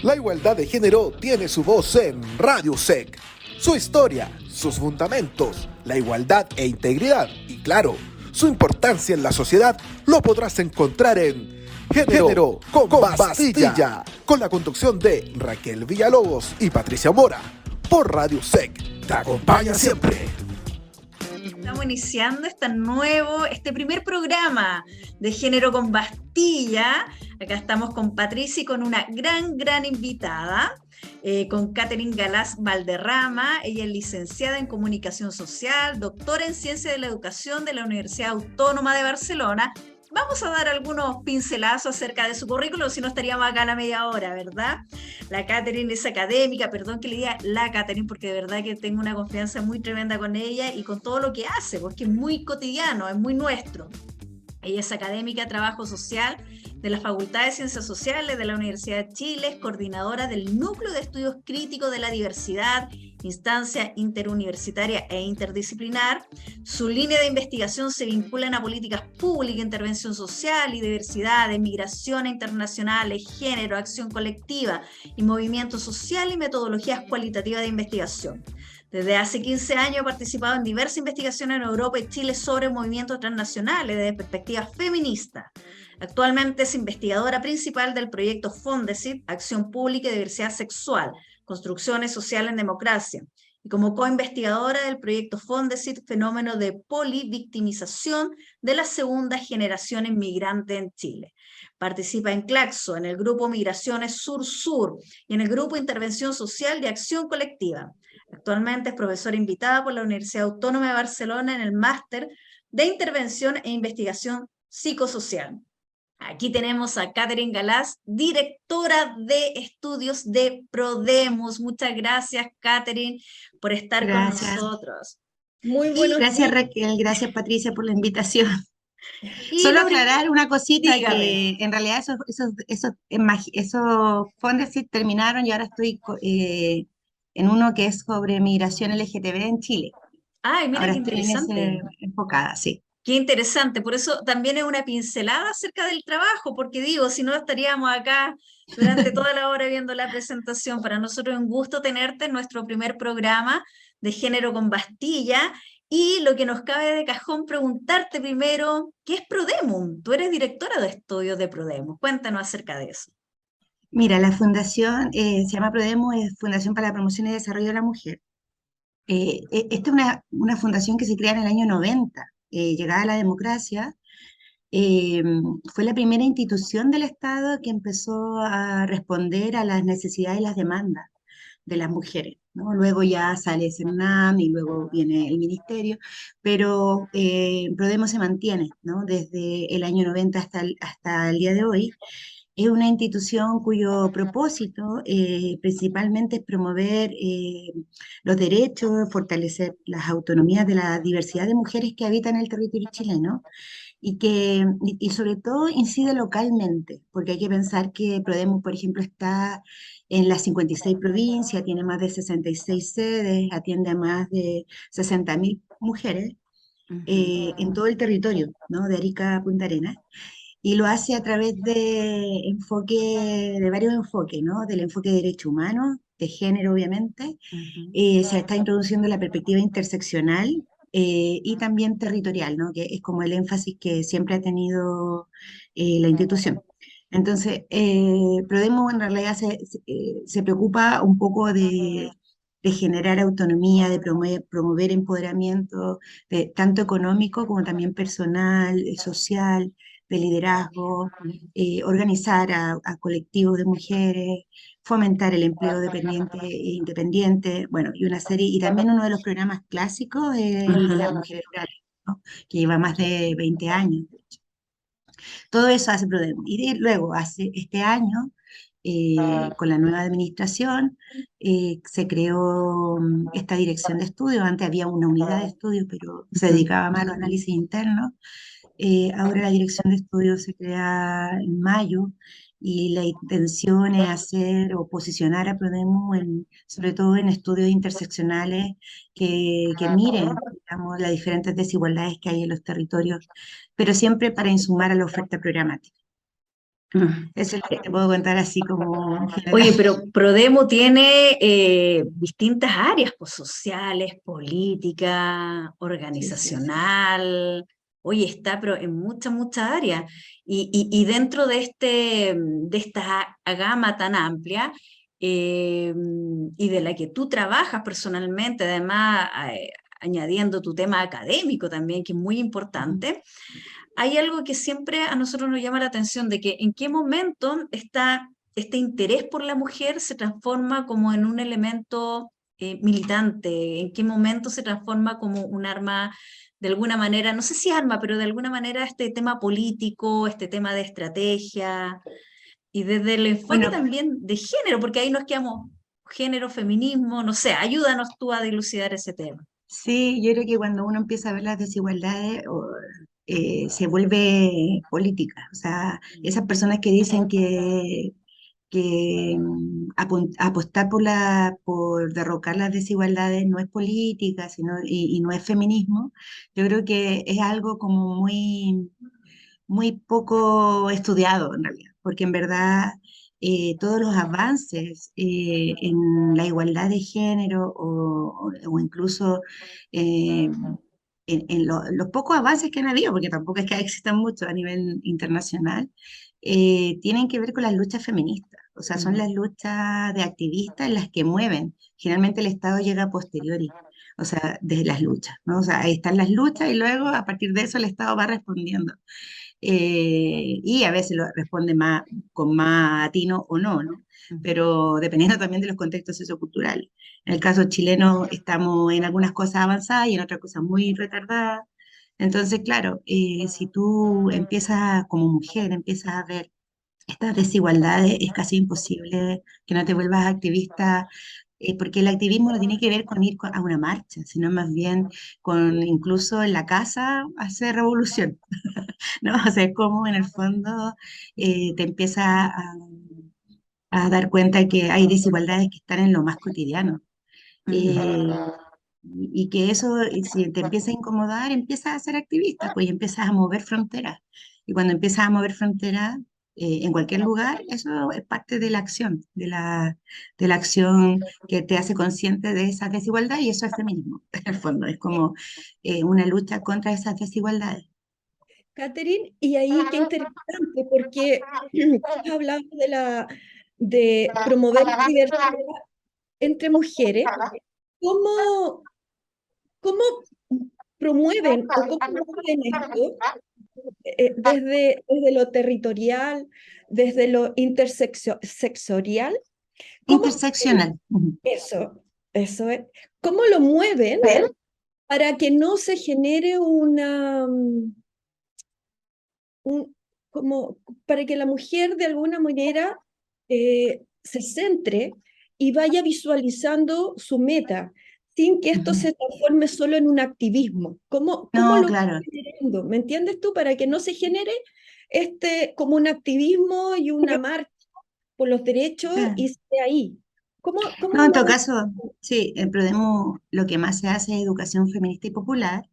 La igualdad de género tiene su voz en Radio SEC. Su historia, sus fundamentos, la igualdad e integridad y, claro, su importancia en la sociedad lo podrás encontrar en Género con Bastilla, con la conducción de Raquel Villalobos y Patricia Mora, por Radio SEC. Te acompaña siempre. Estamos iniciando este primer programa de Género con Bastilla. Acá estamos con Patricia y con una gran invitada, con Catherine Galás Valderrama. Ella es licenciada en Comunicación Social, doctora en Ciencia de la Educación de la Universidad Autónoma de Barcelona. Vamos a dar algunos pincelazos acerca de su currículum, si no estaríamos acá a la media hora, ¿verdad? La Catherine es académica, perdón que le diga la Catherine, porque de verdad que tengo una confianza muy tremenda con ella y con todo lo que hace, porque es muy cotidiano, es muy nuestro. Ella es académica de Trabajo Social de la Facultad de Ciencias Sociales de la Universidad de Chile, es coordinadora del Núcleo de Estudios Críticos de la Diversidad, instancia interuniversitaria e interdisciplinar. Su línea de investigación se vincula a políticas públicas, intervención social y diversidad, migraciones internacionales, género, acción colectiva y movimiento social y metodologías cualitativas de investigación. Desde hace 15 años ha participado en diversas investigaciones en Europa y Chile sobre movimientos transnacionales desde perspectiva feminista. Actualmente es investigadora principal del proyecto Fondesit, Acción Pública y Diversidad Sexual, Construcciones Sociales en Democracia, y como co-investigadora del proyecto Fondesit, Fenómeno de Polivictimización de la Segunda Generación Inmigrante en Chile. Participa en CLACSO, en el Grupo Migraciones Sur-Sur y en el Grupo Intervención Social de Acción Colectiva. Actualmente es profesora invitada por la Universidad Autónoma de Barcelona en el Máster de Intervención e Investigación Psicosocial. Aquí tenemos a Catherine Galás, directora de estudios de Prodemos. Muchas gracias, Catherine, por estar con nosotros. Muy buenos días. Gracias, Raquel. Gracias, Patricia, por la invitación. Solo aclarar una cosita, dígame. Que en realidad esos fondos sí terminaron y ahora estoy en uno que es sobre migración LGTB en Chile. Ay, mira, ahora qué interesante. Enfocada, sí. Qué interesante, por eso también es una pincelada acerca del trabajo, porque digo, si no estaríamos acá durante toda la hora viendo la presentación. Para nosotros es un gusto tenerte en nuestro primer programa de Género con Bastilla, y lo que nos cabe de cajón preguntarte primero, ¿qué es Prodemum? Tú eres directora de estudios de Prodemum, cuéntanos acerca de eso. Mira, la fundación se llama Prodemum, es Fundación para la Promoción y Desarrollo de la Mujer. Esta es una fundación que se crea en el año 90, llegada a la democracia. Fue la primera institución del Estado que empezó a responder a las necesidades y las demandas de las mujeres, ¿no? Luego ya sale CERNAM y luego viene el ministerio, pero Prodemo se mantiene, ¿no? Desde el año 90 hasta el día de hoy. Es una institución cuyo propósito principalmente es promover los derechos, fortalecer las autonomías de la diversidad de mujeres que habitan el territorio chileno y sobre todo incide localmente, porque hay que pensar que Prodemo, por ejemplo, está en las 56 provincias, tiene más de 66 sedes, atiende a más de 60.000 mujeres en todo el territorio, ¿no? De Arica a Punta Arenas. Y lo hace a través de varios enfoques, ¿no? Del enfoque de derechos humanos, de género, obviamente. Se está introduciendo la perspectiva interseccional y también territorial, ¿no? Que es como el énfasis que siempre ha tenido la institución. Entonces, Prodemo en realidad se preocupa un poco de generar autonomía, de promover empoderamiento, tanto económico como también personal, social, de liderazgo, organizar a colectivos de mujeres, fomentar el empleo dependiente e independiente, bueno, y una serie, y también uno de los programas clásicos es el de las mujeres rurales, ¿no? Que lleva más de 20 años, de hecho. Todo eso hace Prodemo. Y luego, hace este año, con la nueva administración, se creó esta dirección de estudios. Antes había una unidad de estudios, pero se dedicaba más a los análisis internos. Ahora la dirección de estudios se crea en mayo y la intención es hacer o posicionar a Prodemo sobre todo en estudios interseccionales que miren, digamos, las diferentes desigualdades que hay en los territorios, pero siempre para insumar a la oferta programática. Eso es lo que te puedo contar así como en general. Oye, pero Prodemo tiene distintas áreas, pues, sociales, política, Sí, sí. organizacional. Oye, está pero en muchas, muchas áreas. Y dentro de de esta gama tan amplia, y de la que tú trabajas personalmente, además, añadiendo tu tema académico también, que es muy Ujú. importante, hay algo que siempre a nosotros nos llama la atención, de que en qué momento este interés por la mujer se transforma como en un elemento militante, en qué momento se transforma como un arma, de alguna manera, no sé si arma, pero de alguna manera este tema político, este tema de estrategia, y desde el enfoque Bueno, también de género, porque ahí nos quedamos género, feminismo, no sé, ayúdanos tú a dilucidar ese tema. sí, yo creo que cuando uno empieza a ver las desigualdades, se vuelve política. O sea, esas personas que dicen que apostar por derrocar las desigualdades no es política, y no es feminismo, yo creo que es algo como muy poco estudiado en realidad, porque en verdad todos los avances en la igualdad de género o incluso eh, los pocos avances que han habido, porque tampoco es que existan muchos a nivel internacional, tienen que ver con las luchas feministas. O sea, son las Mm. luchas de activistas las que mueven. Generalmente el Estado llega a posteriori, o sea, desde las luchas, ¿no? O sea, ahí están las luchas y luego a partir de eso el Estado va respondiendo. Y a veces lo responde más, con más atino o no, ¿no? Ujú. Pero dependiendo también de los contextos socioculturales. En el caso chileno estamos en algunas cosas avanzadas y en otras cosas muy retardadas. Entonces, claro, si tú empiezas como mujer, empiezas a ver estas desigualdades, es casi imposible que no te vuelvas activista, porque el activismo no tiene que ver con a una marcha, sino más bien con incluso en la casa hacer revolución. ¿No? O sea, es como en el fondo te empieza a dar cuenta que hay desigualdades que están en lo más cotidiano. Mm. Eh, y que eso, si te empieza a incomodar, empiezas a ser activista, pues y empiezas a mover fronteras. Y cuando empiezas a mover fronteras en cualquier lugar, eso es parte de la acción, de la acción que te hace consciente de esas desigualdades, y eso es feminismo, en el fondo. Es como una lucha contra esas desigualdades. Catherine, y ahí qué interesante, porque tú has hablado de promover la diversidad entre mujeres. ¿Cómo, cómo promueven o cómo promueven esto desde lo territorial, desde lo intersectorial? ¿Cómo Interseccional. Ujú. eso, eso es? ¿Cómo lo mueven para que no se genere un, como para que la mujer de alguna manera se centre y vaya visualizando su meta, sin que esto Ujú. se transforme solo en un activismo? ¿Cómo No, lo van claro. generando? ¿Me entiendes tú? Para que no se genere como un activismo y una marcha por los derechos y Sí. esté ahí. ¿Cómo No, en todo lo... caso, sí, en Prodemo lo que más se hace es educación feminista y popular,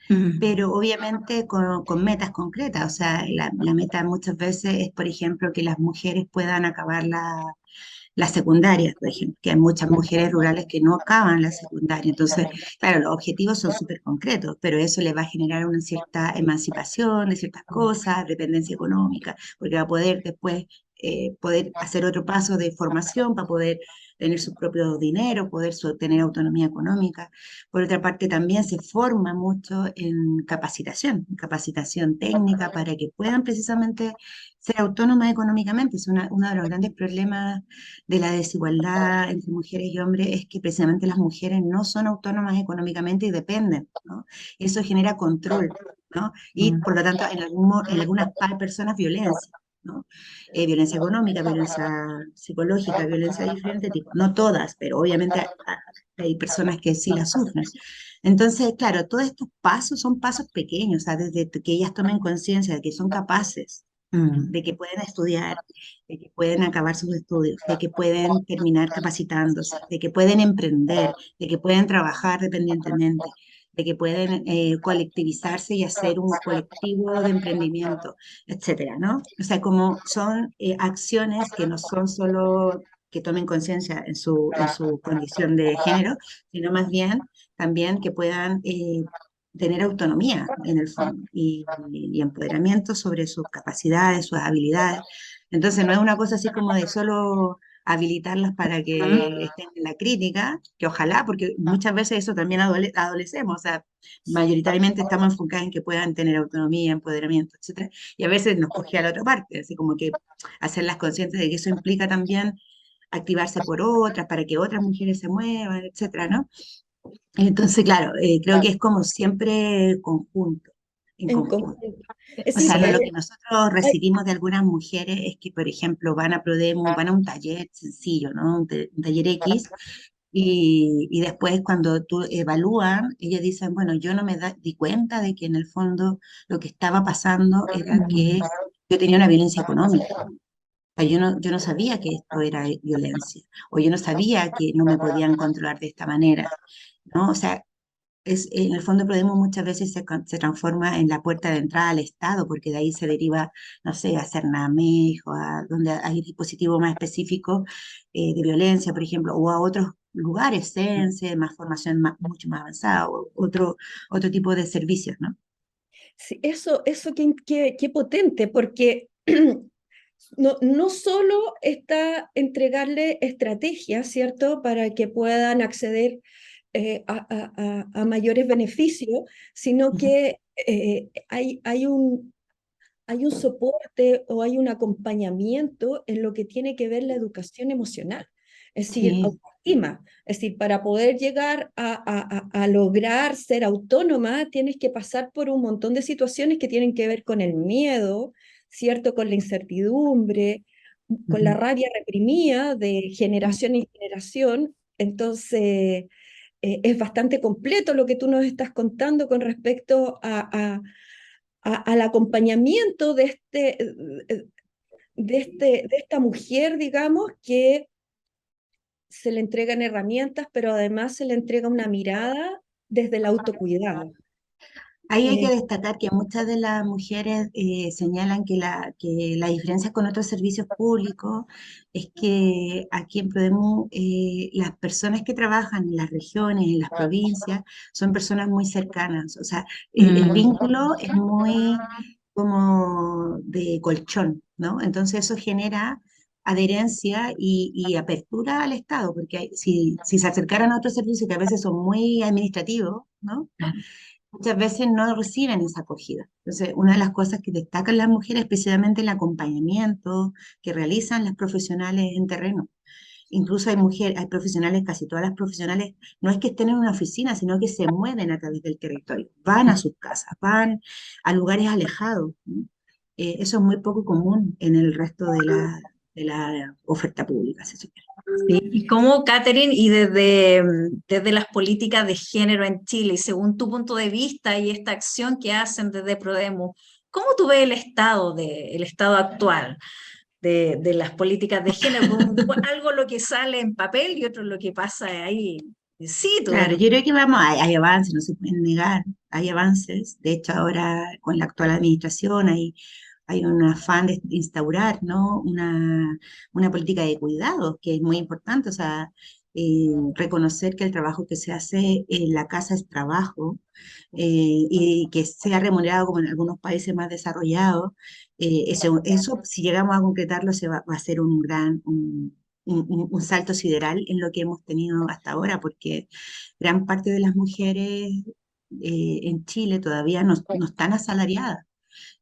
Mm. pero obviamente con metas concretas. O sea, la meta muchas veces es, por ejemplo, que las mujeres puedan acabar la secundaria, por ejemplo, que hay muchas mujeres rurales que no acaban la secundaria. Entonces, claro, los objetivos son súper concretos, pero eso les va a generar una cierta emancipación de ciertas cosas, dependencia económica, porque va a poder después poder hacer otro paso de formación para poder tener su propio dinero, poder tener autonomía económica. Por otra parte, también se forma mucho en capacitación técnica para que puedan precisamente ser autónomas económicamente. Es uno de los grandes problemas de la desigualdad entre mujeres y hombres, es que precisamente las mujeres no son autónomas económicamente y dependen, ¿no? Eso genera control, ¿no? Y Mm. por lo tanto, en algunas personas violencia, ¿no? Violencia económica, violencia psicológica, violencia de diferente tipo. No todas, pero obviamente hay personas que sí la sufren. Entonces, claro, todos estos pasos son pasos pequeños, o sea, desde que ellas tomen conciencia de que son capaces, Mm. de que pueden estudiar, de que pueden acabar sus estudios, de que pueden terminar capacitándose, de que pueden emprender, de que pueden trabajar dependientemente. de que pueden colectivizarse y hacer un colectivo de emprendimiento, etcétera, ¿no? O sea, como son acciones que no son solo que tomen conciencia en su condición de género, sino más bien también que puedan tener autonomía en el fondo y empoderamiento sobre sus capacidades, sus habilidades. Entonces no es una cosa así como de solo habilitarlas para que estén en la crítica, que ojalá, porque muchas veces eso también adolecemos, o sea, mayoritariamente estamos enfocados en que puedan tener autonomía, empoderamiento, etcétera, y a veces nos coge a la otra parte, así como que hacerlas conscientes de que eso implica también activarse por otras, para que otras mujeres se muevan, etcétera, ¿no? Entonces, claro, creo que es como siempre conjunto, en en conjunto. conjunto. Es O decir, sea, lo que nosotros recibimos de algunas mujeres es que, por ejemplo, van a Prodemo, van a un taller sencillo, ¿no? Un taller X, y después cuando tú evalúan, ellas dicen, bueno, yo no di cuenta de que en el fondo lo que estaba pasando era que yo tenía una violencia económica. O sea, yo no sabía que esto era violencia, o yo no sabía que no me podían controlar de esta manera, ¿no? O sea, en el fondo Podemos muchas veces se transforma en la puerta de entrada al Estado, porque de ahí se deriva, no sé, a Cernamej o a donde hay dispositivos más específicos de violencia, por ejemplo, o a otros lugares, CENSE, más formación mucho más avanzada, o otro tipo de servicios, ¿no? sí, eso qué potente, porque no solo está entregarle estrategias, ¿cierto?, para que puedan acceder a mayores beneficios, sino Ujú. que hay un soporte o hay un acompañamiento en lo que tiene que ver la educación emocional, es decir, Sí, autoestima. Es decir, para poder llegar a lograr ser autónoma, tienes que pasar por un montón de situaciones que tienen que ver con el miedo, ¿cierto? Con la incertidumbre, con la ujú. rabia reprimida de generación en generación. Entonces, es bastante completo lo que tú nos estás contando con respecto al acompañamiento de esta mujer, digamos, que se le entregan herramientas, pero además se le entrega una mirada desde el autocuidado. Ahí hay que Eh, destacar que muchas de las mujeres señalan que la diferencia con otros servicios públicos es que aquí en Prodemu las personas que trabajan en las regiones, en las provincias, son personas muy cercanas. O sea, el vínculo es muy como de colchón, ¿no? Entonces eso genera adherencia y apertura al Estado, porque si se acercaran a otros servicios que a veces son muy administrativos, ¿no? Muchas veces no reciben esa acogida. Entonces, una de las cosas que destacan las mujeres es precisamente el acompañamiento que realizan las profesionales en terreno. Incluso hay mujeres, hay profesionales, casi todas las profesionales, no es que estén en una oficina, sino que se mueven a través del territorio, van a sus casas, van a lugares alejados, ¿no? Eso es muy poco común en el resto de la oferta pública, si se quiere. Sí, y cómo, Catherine, y desde las políticas de género en Chile, y según tu punto de vista y esta acción que hacen desde Prodemo, ¿cómo tú ves el estado actual de las políticas de género? Algo lo que sale en papel y otro lo que pasa ahí in situ. Claro, yo creo que vamos, hay avances, no se pueden negar, hay avances. De hecho, ahora con la actual administración hay un afán de instaurar, ¿no? Una política de cuidados que es muy importante, o sea, reconocer que el trabajo que se hace en la casa es trabajo y que sea remunerado como en algunos países más desarrollados. Eso, si llegamos a concretarlo, va a ser un un salto sideral en lo que hemos tenido hasta ahora, porque gran parte de las mujeres en Chile todavía no están asalariadas.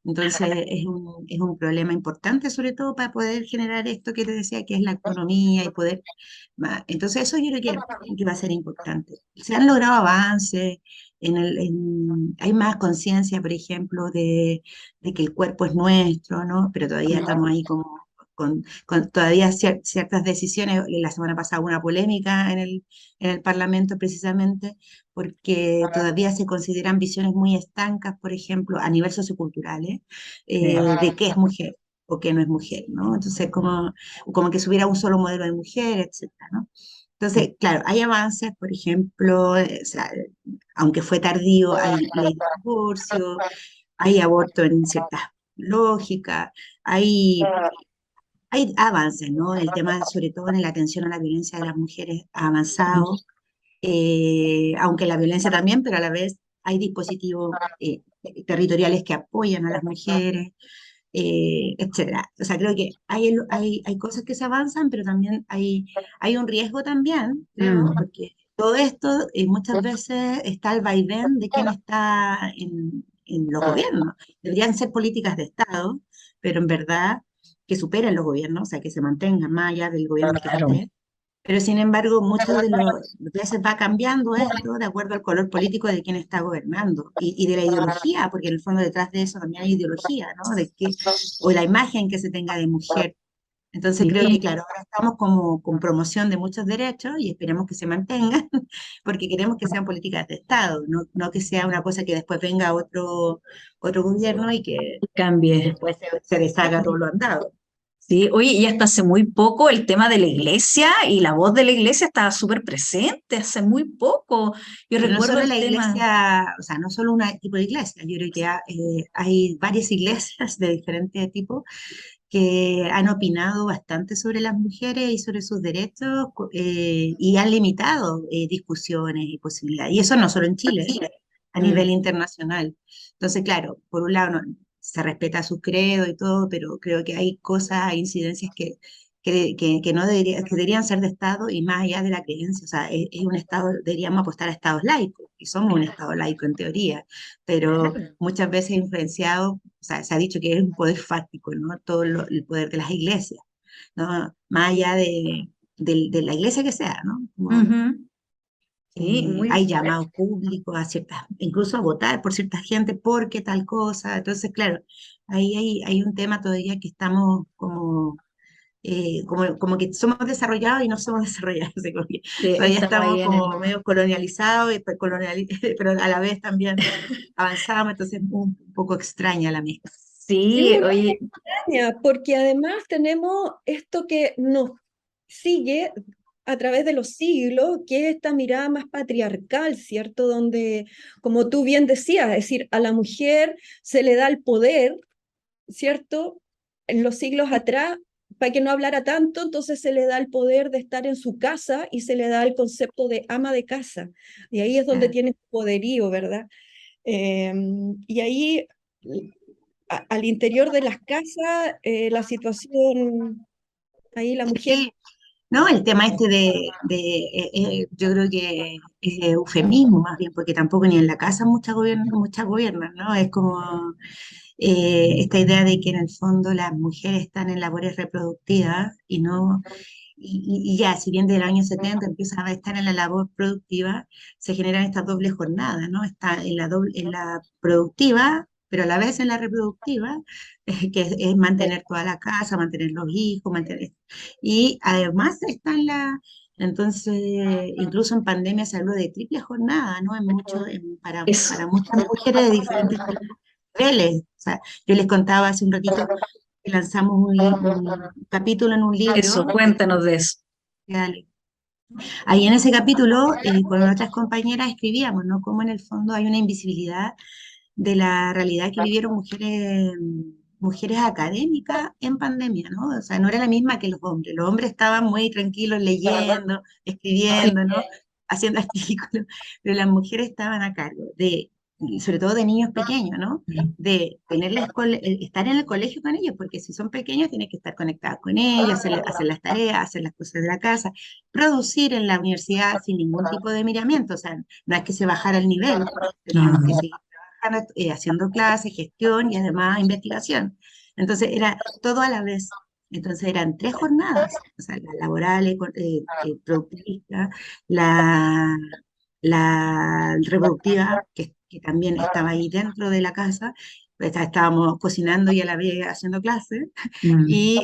Entonces es un problema importante, sobre todo para poder generar esto que te decía, que es la economía y poder... Entonces eso yo creo que va a ser importante. Se han logrado avances, hay más conciencia, por ejemplo, de que el cuerpo es nuestro, ¿no? Pero todavía estamos ahí como... Con todavía ciertas decisiones, la semana pasada hubo una polémica en el Parlamento precisamente porque todavía se consideran visiones muy estancas, por ejemplo, a nivel sociocultural, de qué es mujer o qué no es mujer, ¿no? Entonces, como que se hubiera un solo modelo de mujer, etcétera, ¿no? Entonces, claro, hay avances, por ejemplo, o sea, aunque fue tardío, hay ley de divorcio, hay aborto en ciertas lógicas, hay, hay avances, ¿no? El tema, sobre todo en la atención a la violencia de las mujeres, ha avanzado, aunque la violencia también, pero a la vez hay dispositivos territoriales que apoyan a las mujeres, etcétera. O sea, creo que hay cosas que se avanzan, pero también hay un riesgo también, creo, porque todo esto muchas veces está al vaivén de quién está en los gobiernos. Deberían ser políticas de Estado, pero en verdad que superen los gobiernos, o sea, que se mantengan más allá del gobierno que Claro. esté. Pero sin embargo, muchas de las veces va cambiando esto de acuerdo al color político de quien está gobernando y de la ideología, porque en el fondo detrás de eso también hay ideología, ¿no? O la imagen que se tenga de mujer. Entonces creo que, Sí. claro, ahora estamos como con promoción de muchos derechos y esperemos que se mantengan, porque queremos que sean políticas de Estado, no que sea una cosa que después venga otro gobierno y que Cambie. después se deshaga todo lo andado. Sí, oye, y hasta hace muy poco el tema de la iglesia y la voz de la iglesia estaba súper presente, hace muy poco. Yo Pero no recuerdo solo el la tema. iglesia, o sea, no solo un tipo de iglesia, yo creo que hay varias iglesias de diferentes tipos que han opinado bastante sobre las mujeres y sobre sus derechos y han limitado discusiones y posibilidades. Y eso no solo en Chile, a nivel Mm. internacional. Entonces, claro, por un lado se respeta su credo y todo, pero creo que hay cosas, hay incidencias que no que deberían ser de Estado y más allá de la creencia. O sea, es un Estado, deberíamos apostar a Estados laicos, y somos un Estado laico en teoría, pero muchas veces influenciado, o sea, se ha dicho que es un poder fáctico, ¿no? El poder de las iglesias, ¿no? Más allá de la iglesia que sea, ¿no? Como, Ujú. Sí, muy hay fuerte. llamados públicos a ciertas, incluso a votar por cierta gente porque tal cosa. Entonces, claro, ahí hay un tema todavía que estamos como que somos desarrollados y no somos desarrollados. Así como que Sí, todavía estaba estamos ahí en el. como medio colonializados, pero a la vez también avanzamos, entonces es un poco extraña la mezcla. Sí, Sí, una oye, extraña, porque además tenemos esto que nos sigue a través de los siglos, que es esta mirada más patriarcal, ¿cierto? Donde, como tú bien decías, es decir, a la mujer se le da el poder, ¿cierto? En los siglos atrás, para que no hablara tanto, entonces se le da el poder de estar en su casa y se le da el concepto de ama de casa. Y ahí es donde Claro. tiene poderío, ¿verdad? Eh, y ahí, al interior de las casas, la situación, ahí la mujer, Sí, no, el tema este yo creo que es eufemismo más bien, porque tampoco ni en la casa muchas gobiernan, ¿no? Es como esta idea de que en el fondo las mujeres están en labores reproductivas y no, y ya, si bien desde el año 70 empiezan a estar en la labor productiva, se generan estas dobles jornadas, ¿no? Está en la productiva, pero a la vez en la reproductiva, que es mantener toda la casa, mantener los hijos, y además está en entonces, incluso en pandemia se habló de triple jornada, ¿no? eso, Para muchas mujeres de diferentes niveles. O sea, yo les contaba hace un ratito que lanzamos un capítulo en un eso, libro. cuéntanos de eso. Dale. Ahí en ese capítulo, con otras compañeras escribíamos, ¿no? Cómo en el fondo hay una invisibilidad de la realidad que vivieron mujeres académicas en pandemia, ¿no? O sea, no era la misma que los hombres. Los hombres estaban muy tranquilos leyendo, escribiendo, ¿no? Haciendo artículos, pero las mujeres estaban a cargo y sobre todo de niños pequeños, ¿no? De estar en el colegio con ellos, porque si son pequeños tienes que estar conectadas con ellos, hacer las tareas, hacer las cosas de la casa, producir en la universidad sin ningún tipo de miramiento, o sea, no es que se bajara el nivel, teníamos que seguir trabajando, haciendo clases, gestión y además investigación. Entonces era todo a la vez. Entonces eran tres jornadas, o sea, la laboral, productivista, la, la reproductiva, que también estaba ahí dentro de la casa, pues, estábamos cocinando y a la vez haciendo clases, Mm. y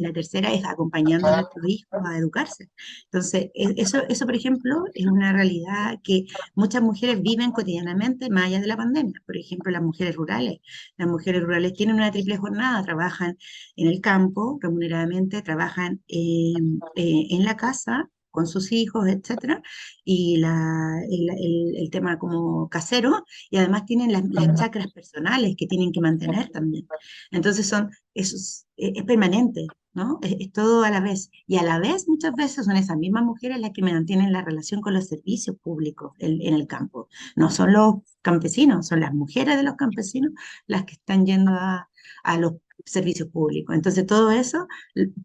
la tercera es acompañando a nuestros hijos a educarse. Entonces, eso, por ejemplo, es una realidad que muchas mujeres viven cotidianamente más allá de la pandemia. Por ejemplo, las mujeres rurales. Las mujeres rurales tienen una triple jornada, trabajan en el campo remuneradamente, trabajan en la casa con sus hijos, etcétera, y el tema como casero, y además tienen las chacras personales que tienen que mantener también. Entonces es permanente, ¿no? Es todo a la vez. Y a la vez muchas veces son esas mismas mujeres las que mantienen la relación con los servicios públicos en el campo. No son los campesinos, son las mujeres de los campesinos las que están yendo a los servicios públicos. Entonces todo eso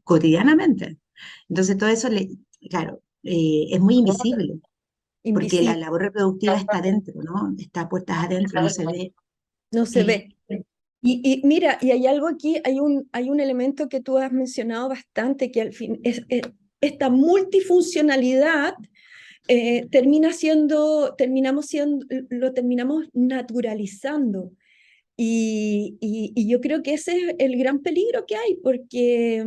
cotidianamente. Entonces todo eso, claro, es muy invisible, porque la invisible, labor reproductiva está adentro, ¿no? Está a puertas adentro, no se ve. no se Eh, ve. Y mira, y hay algo aquí, hay un elemento que tú has mencionado bastante, que al fin es esta multifuncionalidad lo terminamos naturalizando. Y yo creo que ese es el gran peligro que hay, porque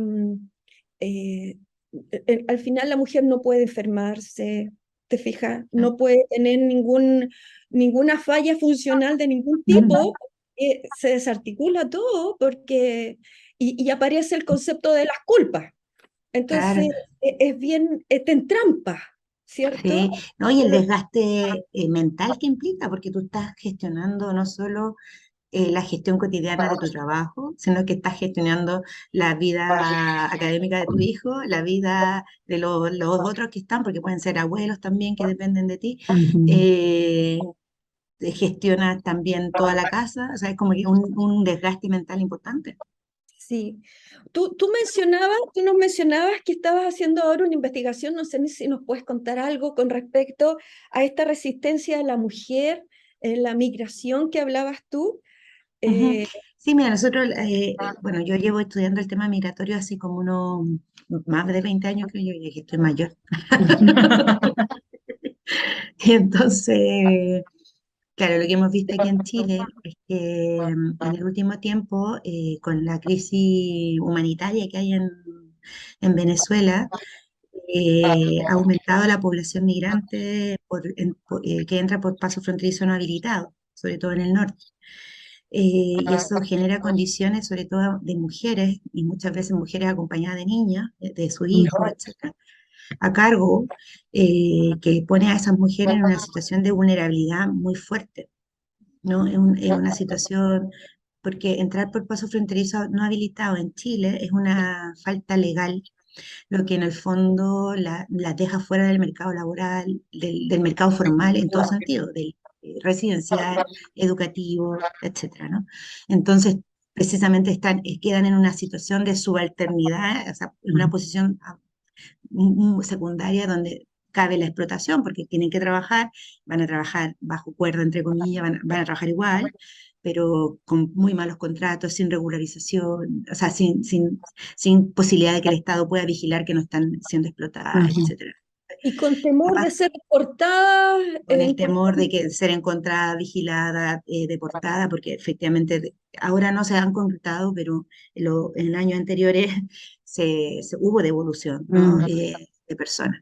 eh, al final la mujer no puede enfermarse, ¿te fijas? No puede tener ninguna falla funcional de ningún tipo, se desarticula todo y aparece el concepto de las culpas. claro, Entonces, es bien, te entrampa, ¿cierto? sí, ¿no? Y el desgaste mental que implica, porque tú estás gestionando no solo la gestión cotidiana de tu trabajo, sino que estás gestionando la vida académica de tu hijo, la vida de los otros que están, porque pueden ser abuelos también que dependen de ti. eh, Gestionas también toda la casa, o sea, es como que un desgaste mental importante. Sí. Tú nos mencionabas que estabas haciendo ahora una investigación, no sé si nos puedes contar algo con respecto a esta resistencia de la mujer, la migración que hablabas tú. Ujú. Eh, Sí, mira, nosotros, bueno, yo llevo estudiando el tema migratorio así como unos más de 20 años, creo yo, y que estoy mayor. Y entonces, claro, lo que hemos visto aquí en Chile es que en el último tiempo, con la crisis humanitaria que hay en Venezuela, ha aumentado la población migrante que entra por paso fronterizo no habilitado, sobre todo en el norte. Y eso genera condiciones, sobre todo de mujeres, y muchas veces mujeres acompañadas de niñas, de su hijo, etcétera, a cargo, que pone a esas mujeres en una situación de vulnerabilidad muy fuerte, ¿no? Es una situación, porque entrar por paso fronterizo no habilitado en Chile es una falta legal, lo que en el fondo la deja fuera del mercado laboral, del mercado formal en todo sentido, del residencial, educativo, etcétera, ¿no? Entonces, precisamente quedan en una situación de subalternidad, o sea, en una posición secundaria donde cabe la explotación, porque tienen que trabajar, van a trabajar bajo cuerda, entre comillas, van a trabajar igual, pero con muy malos contratos, sin regularización, o sea, sin posibilidad de que el Estado pueda vigilar que no están siendo explotadas, etcétera. y con temor de Además, ser deportada, con el temor de eventualmente. que ser encontrada, vigilada, deportada, porque efectivamente ahora no se han concretado, pero en años anteriores hubo devolución, ¿no? De personas.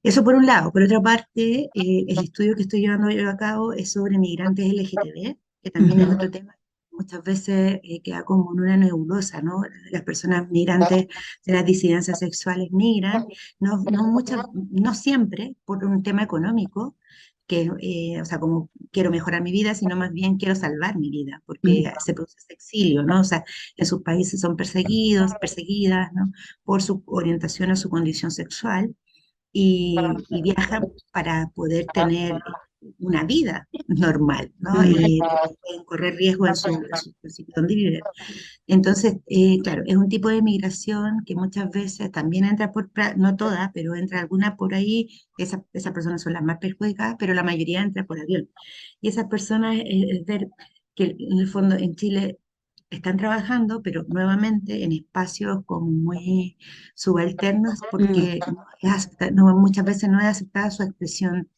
Eso por un lado. Por otra parte, el estudio que estoy llevando yo a cabo es sobre migrantes LGTB, que también es otro tema. Muchas veces queda como en una nebulosa, ¿no? Las personas migrantes de las disidencias sexuales migran, no siempre por un tema económico, o sea, como quiero mejorar mi vida, sino más bien quiero salvar mi vida, porque se produce ese exilio, ¿no? O sea, en sus países son perseguidas, ¿no? Por su orientación o su condición sexual y viajan para poder tener una vida normal, ¿no? Porque pueden correr riesgo en su sitio donde viven. Entonces, claro, es un tipo de migración que muchas veces también entra no todas, pero entra alguna por ahí, esas personas son las más perjudicadas, pero la mayoría entra por avión. Y esas personas, es ver que en el fondo en Chile están trabajando, pero nuevamente en espacios como muy subalternos, porque muchas veces no es aceptada su expresión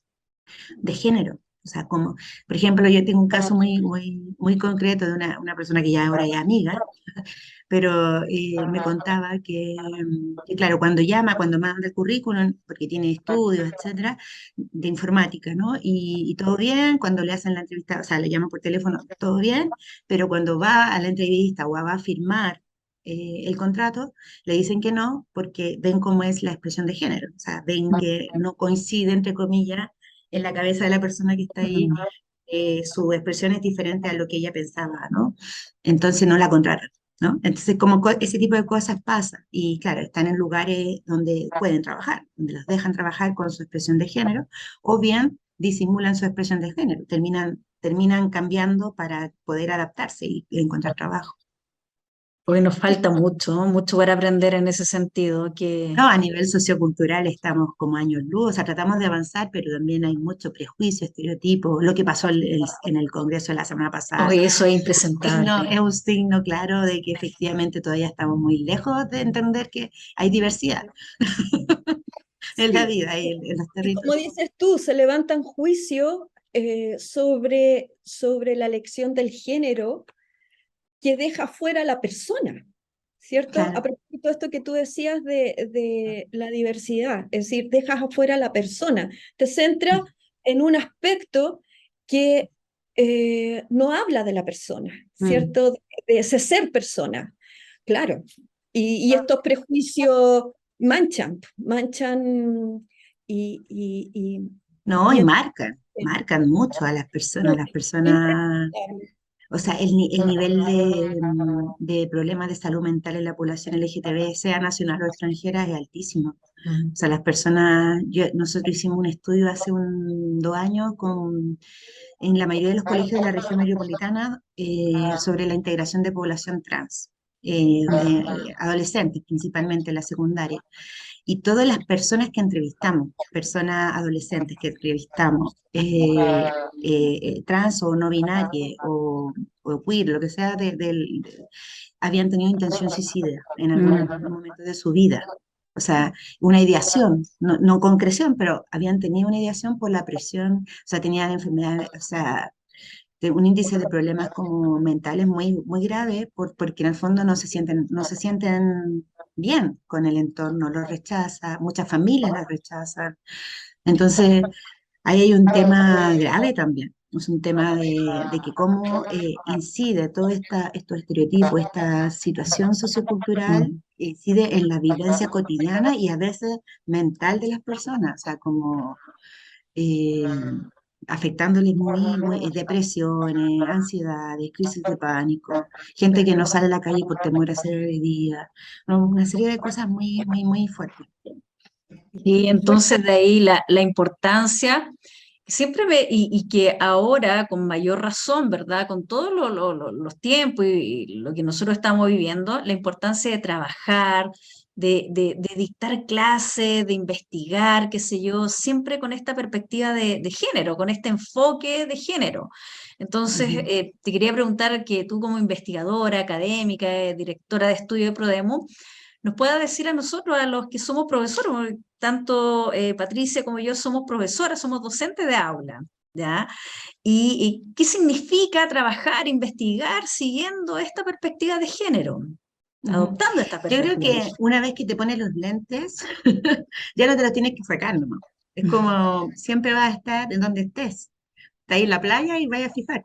de género. O sea, como, por ejemplo, yo tengo un caso muy concreto de una persona que ya ahora es amiga, pero me contaba que, claro, cuando manda el currículum, porque tiene estudios, etcétera, de informática, ¿no? Y todo bien, cuando le hacen la entrevista, o sea, le llaman por teléfono, todo bien, pero cuando va a la entrevista o va a firmar el contrato, le dicen que no porque ven cómo es la expresión de género, o sea, ven que no coincide, entre comillas, en la cabeza de la persona que está ahí, su expresión es diferente a lo que ella pensaba, ¿no? Entonces no la contratan, ¿no? Entonces, como ese tipo de cosas pasa, y claro, están en lugares donde pueden trabajar, donde los dejan trabajar con su expresión de género, o bien disimulan su expresión de género, terminan cambiando para poder adaptarse y encontrar trabajo. Porque nos falta mucho, ¿no? Mucho para aprender en ese sentido, que No, a nivel sociocultural estamos como años luz, o sea, tratamos de avanzar, pero también hay mucho prejuicio, estereotipo. Lo que pasó en el Congreso de la semana pasada hoy eso es impresentable. es un signo claro de que efectivamente todavía estamos muy lejos de entender que hay diversidad en la Sí, vida y en los y como territorios. dices tú, se levantan juicios sobre la elección del género que deja fuera a la persona, ¿cierto? A Claro. propósito de esto que tú decías de la diversidad, es decir, dejas afuera a la persona, te centras en un aspecto que no habla de la persona, Mm. ¿cierto? De ese ser persona, claro. Y estos prejuicios manchan y, No, y y en- marcan mucho a las personas. impresentable. O sea, el nivel de problemas de salud mental en la población LGTB, sea nacional o extranjera, es altísimo. O sea, las personas, nosotros hicimos un estudio hace 2 años en la mayoría de los colegios de la región metropolitana sobre la integración de población trans, de adolescentes principalmente en la secundaria. Y todas las personas que entrevistamos, personas adolescentes que entrevistamos, trans o no binarias o queer, lo que sea, habían tenido intención suicida en algún momento de su vida. O sea, una ideación, no concreción, pero habían tenido una ideación por la presión, o sea, tenían enfermedades, o sea, de un índice de problemas como mentales muy grave, porque en el fondo no se sienten bien con el entorno, los rechaza, muchas familias las rechazan. Entonces, ahí hay un tema grave también. Es un tema de que cómo incide todo estos estereotipos, esta situación sociocultural, incide en la vivencia cotidiana y a veces mental de las personas. O sea, como eh, afectándoles depresiones, ansiedades, crisis de pánico, gente que no sale a la calle por temor a ser agredida, ¿no? Una serie de cosas muy fuertes. Y entonces de ahí la importancia, siempre ve, y que ahora con mayor razón, ¿verdad? Con todos los tiempos y lo que nosotros estamos viviendo, la importancia de trabajar, de dictar clases, de investigar, qué sé yo, siempre con esta perspectiva de género, con este enfoque de género. Entonces, Ujú. te quería preguntar que tú como investigadora, académica, directora de estudio de Prodemo, nos pueda decir a nosotros, a los que somos profesores, porque tanto Patricia como yo somos profesoras, somos docentes de aula, ¿ya? Y qué significa trabajar, investigar siguiendo esta perspectiva de género, Ujú. adoptando esta Yo creo perspectiva de que género. una vez que te pones los lentes, ya no te los tienes que sacar nomás. Es como siempre vas a estar en donde estés. Está ahí en la playa y vaya a fijar.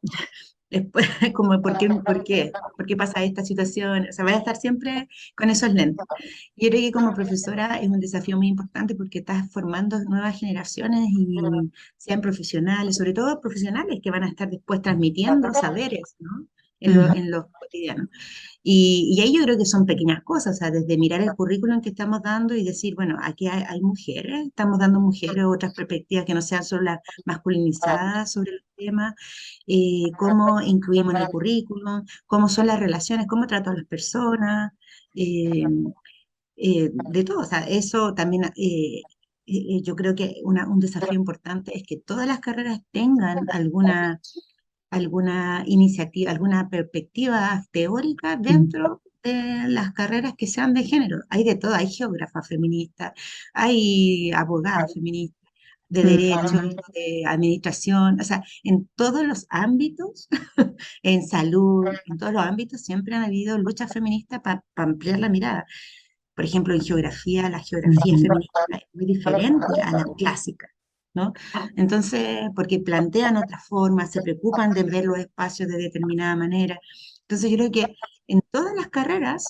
Después, como, ¿por qué pasa esta situación? O sea, vas a estar siempre con esos lentes. Yo creo que como profesora es un desafío muy importante porque estás formando nuevas generaciones y sean profesionales, sobre todo profesionales que van a estar después transmitiendo saberes, ¿no? En lo cotidiano. Y ahí yo creo que son pequeñas cosas, o sea, desde mirar el currículum que estamos dando y decir, bueno, aquí hay mujeres, estamos dando mujeres otras perspectivas que no sean solo las masculinizadas sobre el tema, cómo incluimos en el currículum, cómo son las relaciones, cómo trato a las personas, eh, de todo, o sea, eso también, yo creo que un desafío importante es que todas las carreras tengan alguna iniciativa, alguna perspectiva teórica dentro de las carreras que sean de género. Hay de todo, hay geógrafas feministas, hay abogadas feministas, de derecho, de administración, o sea, en todos los ámbitos, en salud, en todos los ámbitos siempre han habido luchas feministas para ampliar la mirada. Por ejemplo, en geografía, la geografía feminista es muy diferente a la clásica, ¿no? Entonces, porque plantean otras formas, se preocupan de ver los espacios de determinada manera. Entonces, yo creo que en todas las carreras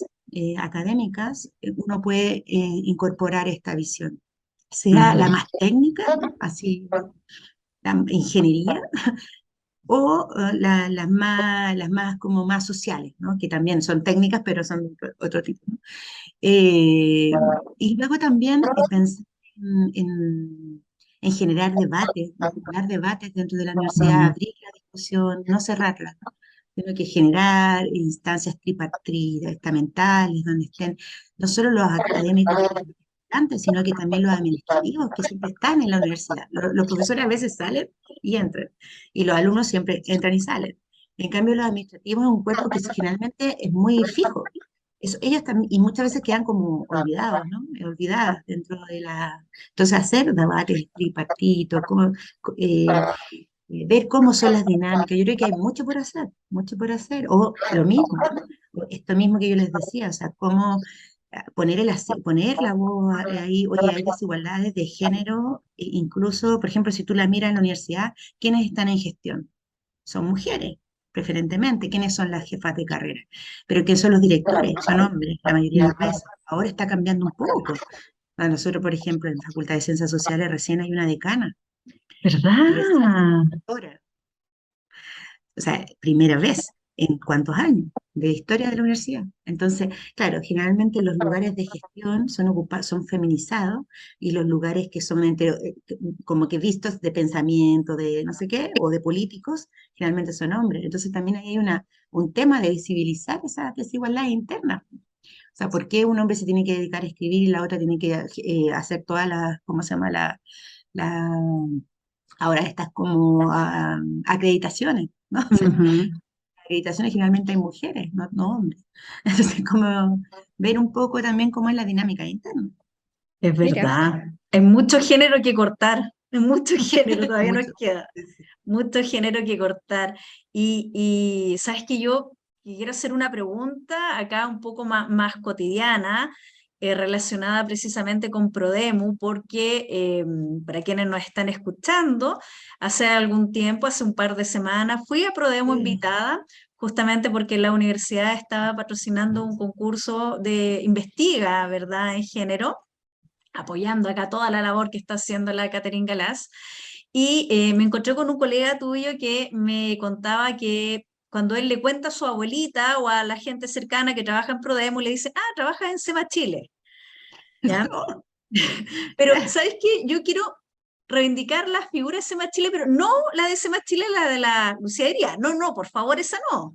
académicas, uno puede incorporar esta visión, sea la más técnica, así, la ingeniería, o las más como más sociales, ¿no? Que también son técnicas, pero son de otro tipo, ¿no? Eh, y luego también pensar en generar debates dentro de la universidad, abrir la discusión, no cerrarla, ¿no? Sino que generar instancias tripartitas, estamentales, donde estén no solo los académicos estudiantes, sino que también los administrativos que siempre están en la universidad. Los profesores a veces salen y entran, y los alumnos siempre entran y salen. En cambio, los administrativos es un cuerpo que generalmente es muy fijo. Ellos también, y muchas veces quedan como olvidados, ¿no? Olvidadas dentro de la... Entonces, hacer debates tripartitos, ver cómo son las dinámicas. Yo creo que hay mucho por hacer. O lo mismo, esto mismo que yo les decía, o sea, cómo poner la voz ahí, oye, hay desigualdades de género, incluso, por ejemplo, si tú la miras en la universidad, ¿quiénes están en gestión? Son mujeres, preferentemente. ¿Quiénes son las jefas de carrera? Pero ¿quiénes son los directores? Son hombres, la mayoría de las veces. Ahora está cambiando un poco. A nosotros, por ejemplo, en la Facultad de Ciencias Sociales recién hay una decana, recién ¿Verdad? ahora. O sea, primera vez en cuántos años de historia de la universidad. Entonces, claro, generalmente los lugares de gestión son feminizados y los lugares que son como que vistos de pensamiento, de no sé qué, o de políticos, generalmente son hombres. Entonces también ahí hay un tema de visibilizar esa desigualdad interna. O sea, ¿por qué un hombre se tiene que dedicar a escribir y la otra tiene que hacer todas las, ¿cómo se llama? La, ahora estas como acreditaciones, ¿no? O sea, Ujú. acreditaciones generalmente hay mujeres, no hombres. Entonces, como ver un poco también cómo es la dinámica interna. Es Mira, verdad. Hay mucho género que cortar, hay mucho género, todavía nos Mucho. queda mucho género que cortar. Y sabes que yo quiero hacer una pregunta acá un poco más cotidiana, relacionada precisamente con Prodemu, porque para quienes nos están escuchando, hace algún tiempo, hace un par de semanas, fui a Prodemu Sí. invitada, justamente porque la universidad estaba patrocinando un concurso de investiga, ¿verdad?, en género, apoyando acá toda la labor que está haciendo la Catherine Galás. Y me encontré con un colega tuyo que me contaba que cuando él le cuenta a su abuelita o a la gente cercana que trabaja en Prodemo, le dicen, ah, trabajas en SEMA Chile, ¿ya? Oh, Pero, ¿sabes qué? Yo quiero reivindicar la figura de SEMA Chile, pero no la de SEMA Chile, la de la Lucía Iría. No, no, por favor, esa no.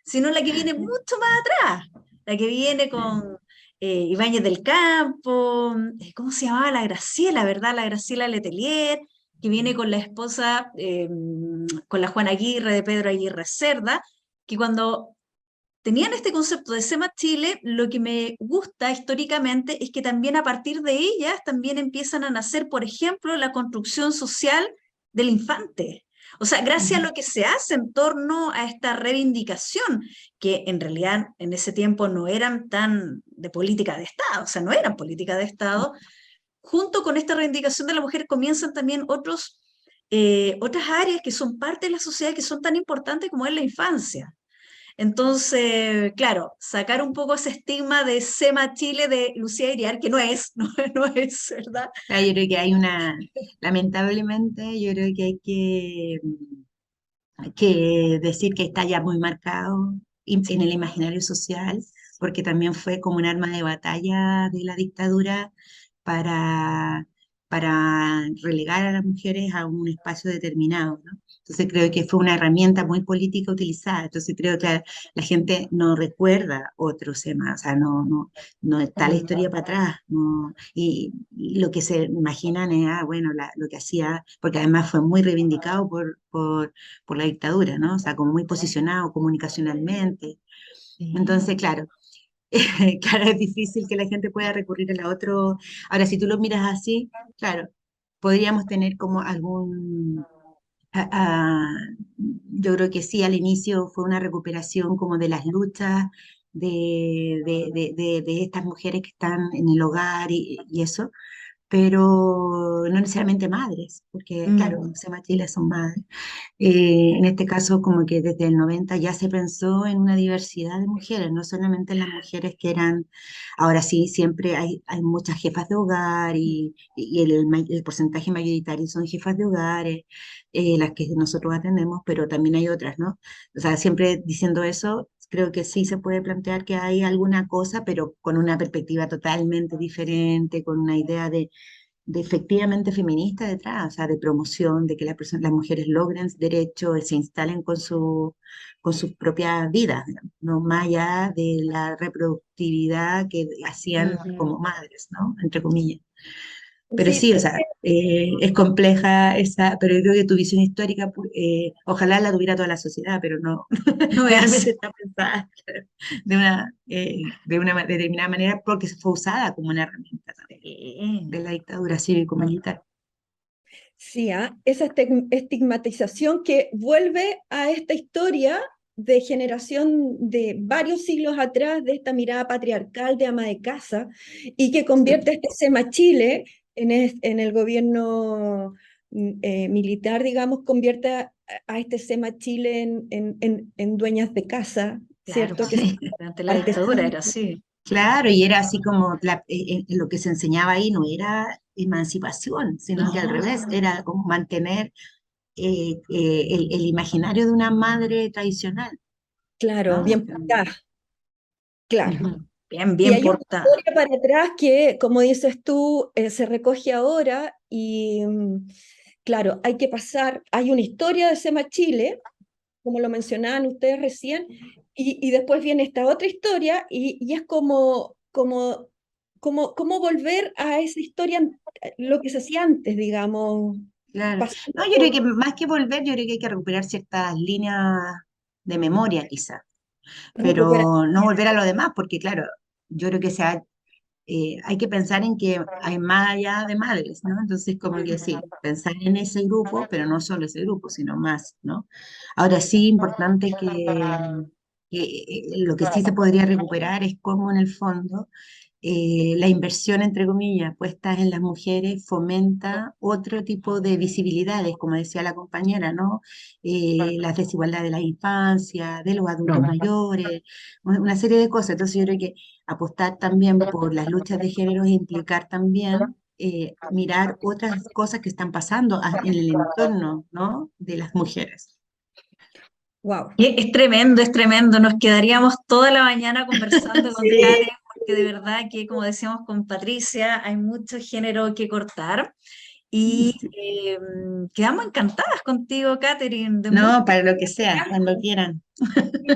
Sino la que viene mucho más atrás. La que viene con Ibáñez del Campo, ¿cómo se llamaba? La Graciela, ¿verdad? La Graciela Letelier, que viene con la esposa, con la Juana Aguirre, de Pedro Aguirre Cerda, que cuando tenían este concepto de SEMA Chile, lo que me gusta históricamente es que también a partir de ellas también empiezan a nacer, por ejemplo, la construcción social del infante. O sea, gracias a lo que se hace en torno a esta reivindicación, que en realidad en ese tiempo no eran tan de política de Estado, o sea, no eran política de Estado, junto con esta reivindicación de la mujer comienzan también otras áreas que son parte de la sociedad que son tan importantes como es la infancia. Entonces, claro, sacar un poco ese estigma de SEMA Chile de Lucía Iriar, que no es, no es, ¿verdad? claro, yo creo que lamentablemente, yo creo que hay que decir que está ya muy marcado en el imaginario social, porque también fue como un arma de batalla de la dictadura para, para relegar a las mujeres a un espacio determinado, ¿no? Entonces creo que fue una herramienta muy política utilizada. Entonces creo que la gente no recuerda otro tema, o sea, no está la historia para atrás, no, y lo que se imaginan es, bueno, lo que hacía, porque además fue muy reivindicado por la dictadura, ¿no? O sea, como muy posicionado comunicacionalmente. Sí. Entonces, claro, claro, es difícil que la gente pueda recurrir a la otro. Ahora, si tú lo miras así, claro, podríamos tener como a- a- yo creo que sí, al inicio fue una recuperación como de las luchas de estas mujeres que están en el hogar y eso, pero no necesariamente madres, porque claro, Mm. SEMA Chile son madres. En este caso, como que desde el 90 ya se pensó en una diversidad de mujeres, no solamente las mujeres que eran, ahora sí, siempre hay muchas jefas de hogar y el porcentaje mayoritario son jefas de hogares, las que nosotros atendemos, pero también hay otras, ¿no? O sea, siempre diciendo eso, creo que sí se puede plantear que hay alguna cosa, pero con una perspectiva totalmente diferente, con una idea de efectivamente feminista detrás, o sea, de promoción, de que las mujeres logren derechos, se instalen con sus propias vidas, digamos, no más allá de la reproductividad que hacían como Ujú. madres, ¿no? Entre comillas. Pero Sí, sí, o sea, es compleja esa, pero yo creo que tu visión histórica, ojalá la tuviera toda la sociedad, pero no, No es claramente así. está pensada de una determinada manera porque fue usada como una herramienta también Sí. de la dictadura cívico-militar. sí, esa estigmatización que vuelve a esta historia de generación de varios siglos atrás, de esta mirada patriarcal de ama de casa, y que convierte a este SEMA Chile en el gobierno militar, digamos, convierte a este SEMA Chile en dueñas de casa, Claro, ¿cierto? Que pues, son durante la dictadura artesanas. era así. Claro, y era así como lo que se enseñaba ahí no era emancipación, sino que al No, revés, era como mantener el imaginario de una madre tradicional, Claro, ¿no? bien portada, claro. ujú. Bien, Y bien hay una portada. historia para atrás que, como dices tú, se recoge ahora y, claro, hay que pasar, hay una historia de SEMA Chile, como lo mencionaban ustedes recién, y después viene esta otra historia y es como volver a esa historia, lo que se hacía antes, digamos, Claro. No, pasando yo creo por... que más que volver, yo creo que hay que recuperar ciertas líneas de memoria quizá, recuperar. pero no volver a lo demás, porque claro, yo creo que hay que pensar en que hay más allá de madres, ¿no? Entonces, como que sí, pensar en ese grupo, pero no solo ese grupo, sino más, ¿no? Ahora sí, importante que lo que sí se podría recuperar es cómo en el fondo la inversión, entre comillas, puesta en las mujeres fomenta otro tipo de visibilidades, como decía la compañera, ¿no? Las desigualdades de la infancia, de los adultos mayores, una serie de cosas. Entonces yo creo que apostar también por las luchas de género e implicar también mirar otras cosas que están pasando en el entorno, ¿no? De las mujeres. Wow. Es tremendo, es tremendo. Nos quedaríamos toda la mañana conversando con Sí, Karen, porque de verdad que, como decíamos con Patricia, hay mucho género que cortar. Y sí. quedamos encantadas contigo, Catherine, de mucho No, para lo que sea, cuando quieran.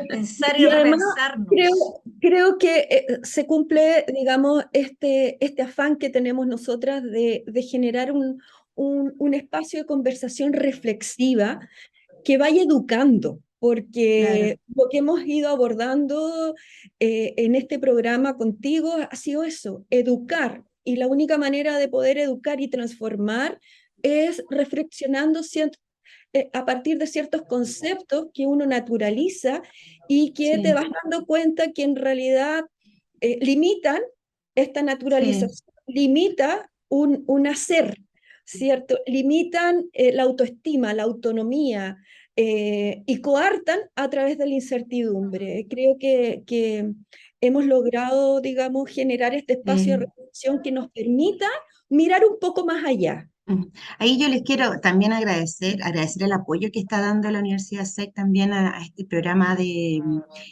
pensar y Y además creo, repensarnos. creo que se cumple, digamos, este afán que tenemos nosotras de generar un espacio de conversación reflexiva que vaya educando, Claro. porque lo que hemos ido abordando en este programa contigo ha sido eso, educar. Y la única manera de poder educar y transformar es reflexionando a partir de ciertos conceptos que uno naturaliza y que te Sí, vas dando cuenta que en realidad limitan esta sí. naturalización, limita un hacer, ¿cierto? Limitan la autoestima, la autonomía y coartan a través de la incertidumbre. Creo que hemos logrado, digamos, generar este espacio de Sí. reflexión que nos permita mirar un poco más allá. Mm. Ahí yo les quiero también agradecer el apoyo que está dando la Universidad SEC también a este programa de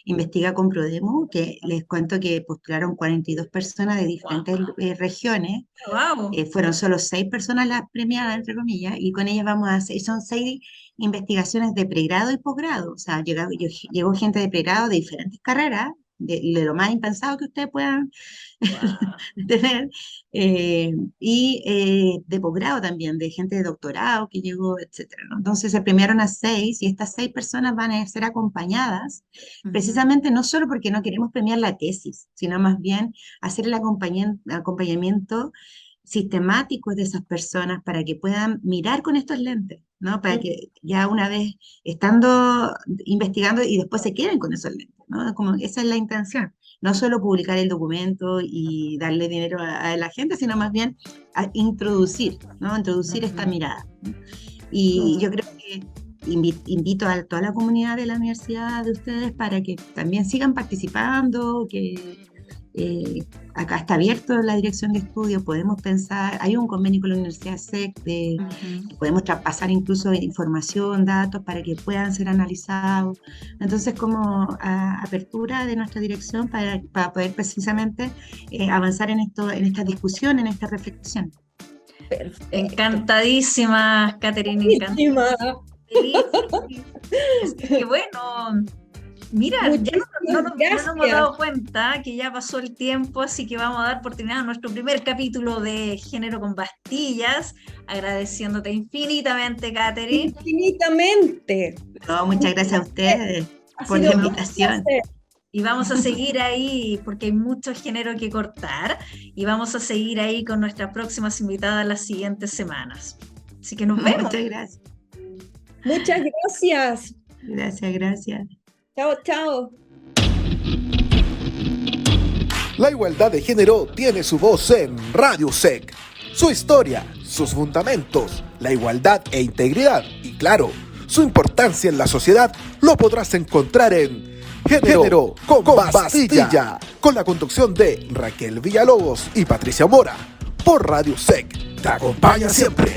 Investiga con Prodemo, que les cuento que postularon 42 personas de diferentes regiones. ¡Wow! Fueron solo 6 personas las premiadas, entre comillas, y con ellas vamos a hacer, son 6 investigaciones de pregrado y posgrado. O sea, llegó gente de pregrado de diferentes carreras, de lo más impensado que ustedes puedan ¡Wow! tener, y de posgrado también, de gente de doctorado que llegó, etcétera, ¿no? Entonces se premiaron a 6 y estas 6 personas van a ser acompañadas precisamente no solo porque no queremos premiar la tesis, sino más bien hacer el acompañamiento sistemático de esas personas para que puedan mirar con estos lentes, ¿no? Para que ya una vez estando investigando y después se queden con esos lentes, ¿no? Como esa es la intención. no solo publicar el documento y darle dinero a la gente, sino más bien a introducir, ¿no? Introducir esta mirada. Y yo creo que invito a toda la comunidad de la universidad de ustedes para que también sigan participando, que acá está abierto la dirección de estudio, podemos pensar, hay un convenio con la Universidad SEC, podemos traspasar incluso información, datos para que puedan ser analizados. Entonces, como apertura de nuestra dirección para poder precisamente avanzar en esta discusión, en esta reflexión. Perfecto. Encantadísima, Catherine, encantadísima. Qué bueno. Mira, ya no nos hemos dado cuenta que ya pasó el tiempo, así que vamos a dar oportunidad a nuestro primer capítulo de Género con Pastillas, agradeciéndote infinitamente, Catherine. Infinitamente. No, muchas gracias a ustedes por la invitación. Y vamos a seguir ahí, porque hay mucho género que cortar, y vamos a seguir ahí con nuestras próximas invitadas las siguientes semanas. Así que nos vemos. Muchas gracias. Muchas gracias. Gracias. Chao, chao. La igualdad de género tiene su voz en Radio SEC. Su historia, sus fundamentos, la igualdad e integridad y, claro, su importancia en la sociedad lo podrás encontrar en Género con Pastilla, con la conducción de Raquel Villalobos y Patricia Mora, por Radio SEC. Te acompaña siempre.